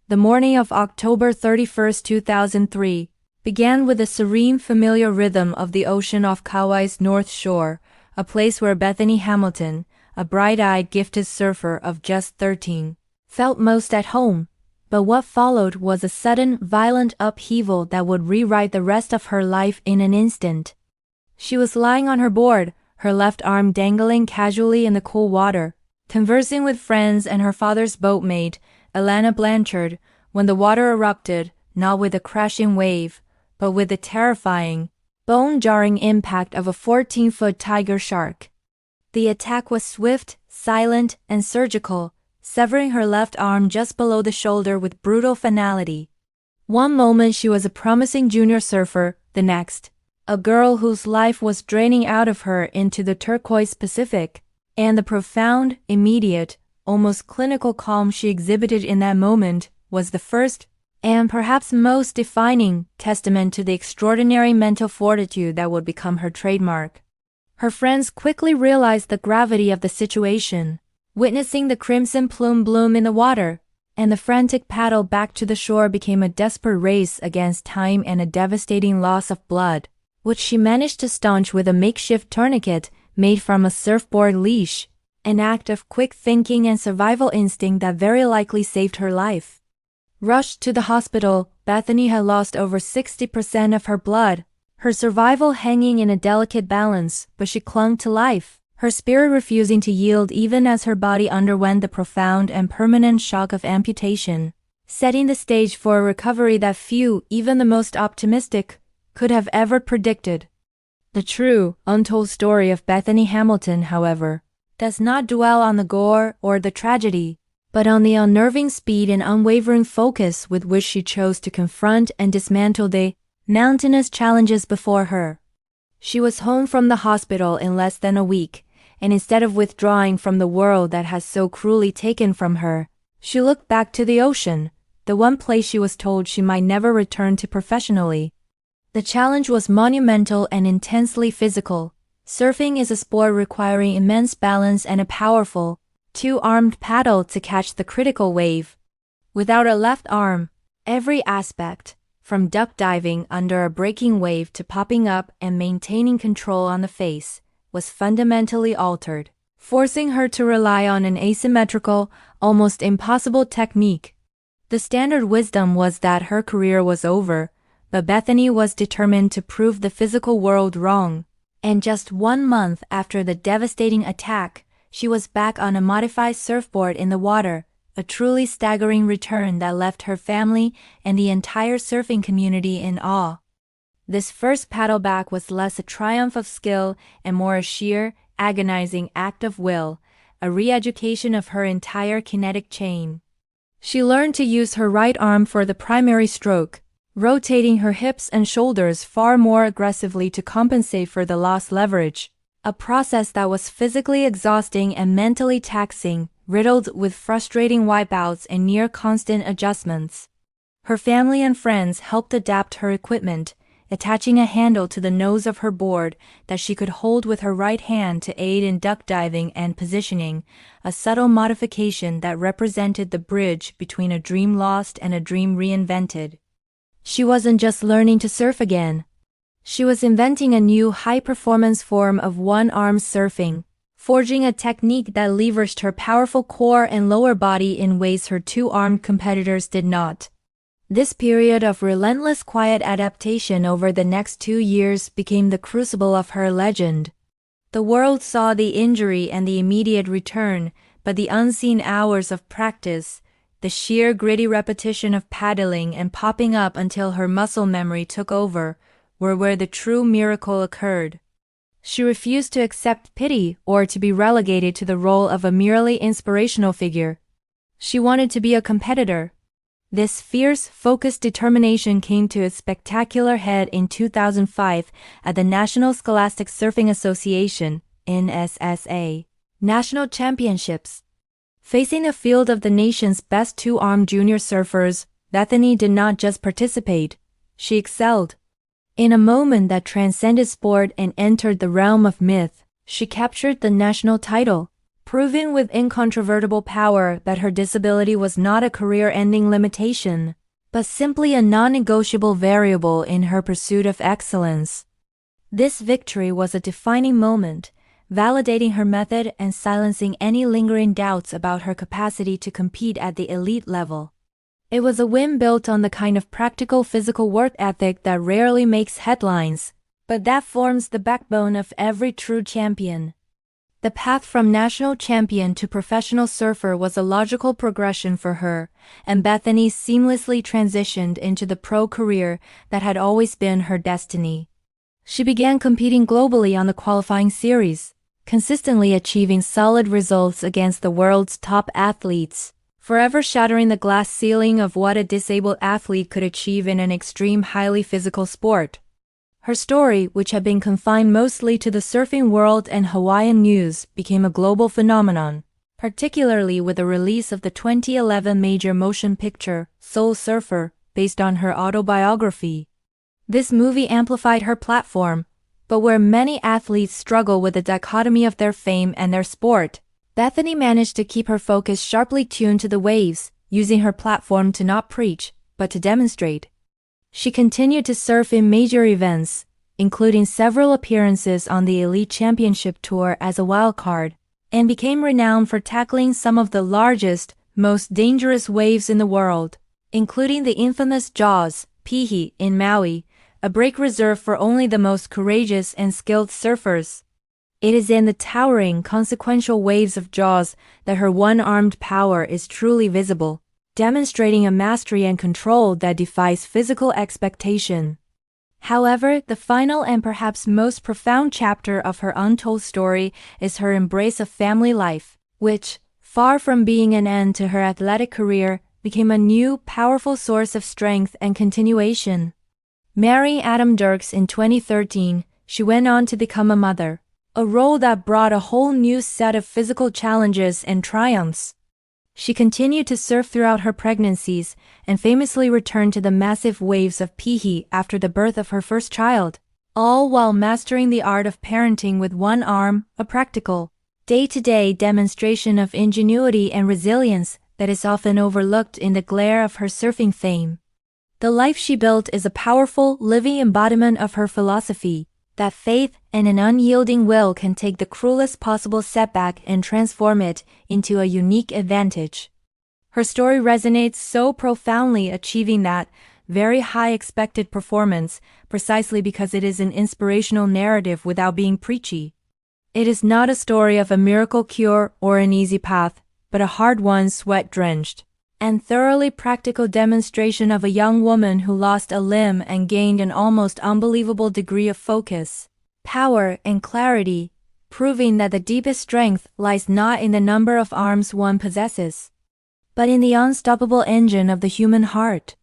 The morning of October 31, 2003, began with the serene familiar rhythm of the ocean off Kauai's north shore, a place where Bethany Hamilton, a bright-eyed gifted surfer of just 13, felt most at home. But what followed was a sudden, violent upheaval that would rewrite the rest of her life in an instant. She was lying on her board, her left arm dangling casually in the cool water, conversing with friends and her father's boatmate, Alana Blanchard, when the water erupted, not with a crashing wave, but with the terrifying, bone-jarring impact of a 14-foot tiger shark. The attack was swift, silent, and surgical, severing her left arm just below the shoulder with brutal finality. One moment she was a promising junior surfer, the next, a girl whose life was draining out of her into the turquoise Pacific, and the profound, immediate, almost clinical calm she exhibited in that moment was the first, and perhaps most defining, testament to the extraordinary mental fortitude that would become her trademark. Her friends quickly realized the gravity of the situation, witnessing the crimson plume bloom in the water, and the frantic paddle back to the shore became a desperate race against time and a devastating loss of blood, which she managed to staunch with a makeshift tourniquet made from a surfboard leash, an act of quick thinking and survival instinct that very likely saved her life. Rushed to the hospital, Bethany had lost over 60% of her blood, her survival hanging in a delicate balance, but she clung to life, her spirit refusing to yield even as her body underwent the profound and permanent shock of amputation, setting the stage for a recovery that few, even the most optimistic, could have ever predicted. The true, untold story of Bethany Hamilton, however, does not dwell on the gore or the tragedy, but on the unnerving speed and unwavering focus with which she chose to confront and dismantle the mountainous challenges before her. She was home from the hospital in less than a week, and instead of withdrawing from the world that has so cruelly taken from her, she looked back to the ocean, the one place she was told she might never return to professionally. The challenge was monumental and intensely physical. Surfing is a sport requiring immense balance and a powerful, two-armed paddle to catch the critical wave. Without a left arm, every aspect, from duck diving under a breaking wave to popping up and maintaining control on the face, was fundamentally altered, forcing her to rely on an asymmetrical, almost impossible technique. The standard wisdom was that her career was over, but Bethany was determined to prove the physical world wrong, and just 1 month after the devastating attack, she was back on a modified surfboard in the water, a truly staggering return that left her family and the entire surfing community in awe. This first paddleback was less a triumph of skill and more a sheer, agonizing act of will, a re-education of her entire kinetic chain. She learned to use her right arm for the primary stroke, rotating her hips and shoulders far more aggressively to compensate for the lost leverage, a process that was physically exhausting and mentally taxing, riddled with frustrating wipeouts and near-constant adjustments. Her family and friends helped adapt her equipment, attaching a handle to the nose of her board that she could hold with her right hand to aid in duck diving and positioning, a subtle modification that represented the bridge between a dream lost and a dream reinvented. She wasn't just learning to surf again. She was inventing a new high-performance form of one-arm surfing, forging a technique that leveraged her powerful core and lower body in ways her two-armed competitors did not. This period of relentless quiet adaptation over the next 2 years became the crucible of her legend. The world saw the injury and the immediate return, but the unseen hours of practice, the sheer gritty repetition of paddling and popping up until her muscle memory took over, were where the true miracle occurred. She refused to accept pity or to be relegated to the role of a merely inspirational figure. She wanted to be a competitor. This fierce, focused determination came to its spectacular head in 2005 at the National Scholastic Surfing Association, NSSA, National Championships. Facing a field of the nation's best two-armed junior surfers, Bethany did not just participate, she excelled. In a moment that transcended sport and entered the realm of myth, she captured the national title, proving with incontrovertible power that her disability was not a career-ending limitation, but simply a non-negotiable variable in her pursuit of excellence. This victory was a defining moment, validating her method and silencing any lingering doubts about her capacity to compete at the elite level. It was a win built on the kind of practical physical work ethic that rarely makes headlines, but that forms the backbone of every true champion. The path from national champion to professional surfer was a logical progression for her, and Bethany seamlessly transitioned into the pro career that had always been her destiny. She began competing globally on the qualifying series, consistently achieving solid results against the world's top athletes, forever shattering the glass ceiling of what a disabled athlete could achieve in an extreme, highly physical sport. Her story, which had been confined mostly to the surfing world and Hawaiian news, became a global phenomenon, particularly with the release of the 2011 major motion picture, Soul Surfer, based on her autobiography. This movie amplified her platform, but where many athletes struggle with the dichotomy of their fame and their sport, Bethany managed to keep her focus sharply tuned to the waves, using her platform to not preach, but to demonstrate. She continued to surf in major events, including several appearances on the Elite Championship Tour as a wildcard, and became renowned for tackling some of the largest, most dangerous waves in the world, including the infamous Jaws, Pihi, in Maui, a break reserved for only the most courageous and skilled surfers. It is in the towering, consequential waves of Jaws that her one-armed power is truly visible, demonstrating a mastery and control that defies physical expectation. However, the final and perhaps most profound chapter of her untold story is her embrace of family life, which, far from being an end to her athletic career, became a new, powerful source of strength and continuation. Marrying Adam Dirks in 2013, she went on to become a mother, a role that brought a whole new set of physical challenges and triumphs. She continued to surf throughout her pregnancies and famously returned to the massive waves of Pihi after the birth of her first child, all while mastering the art of parenting with one arm, a practical, day-to-day demonstration of ingenuity and resilience that is often overlooked in the glare of her surfing fame. The life she built is a powerful, living embodiment of her philosophy, that faith and an unyielding will can take the cruelest possible setback and transform it into a unique advantage. Her story resonates so profoundly, achieving that very high expected performance precisely because it is an inspirational narrative without being preachy. It is not a story of a miracle cure or an easy path, but a hard-won, sweat-drenched, and thoroughly practical demonstration of a young woman who lost a limb and gained an almost unbelievable degree of focus, power, and clarity, proving that the deepest strength lies not in the number of arms one possesses, but in the unstoppable engine of the human heart.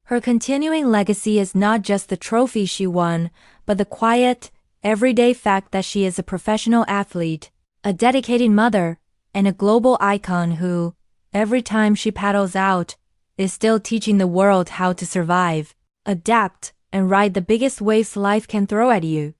Her continuing legacy is not just the trophy she won, but the quiet, everyday fact that she is a professional athlete, a dedicated mother, and a global icon who, every time she paddles out, is still teaching the world how to survive, adapt, and ride the biggest waves life can throw at you.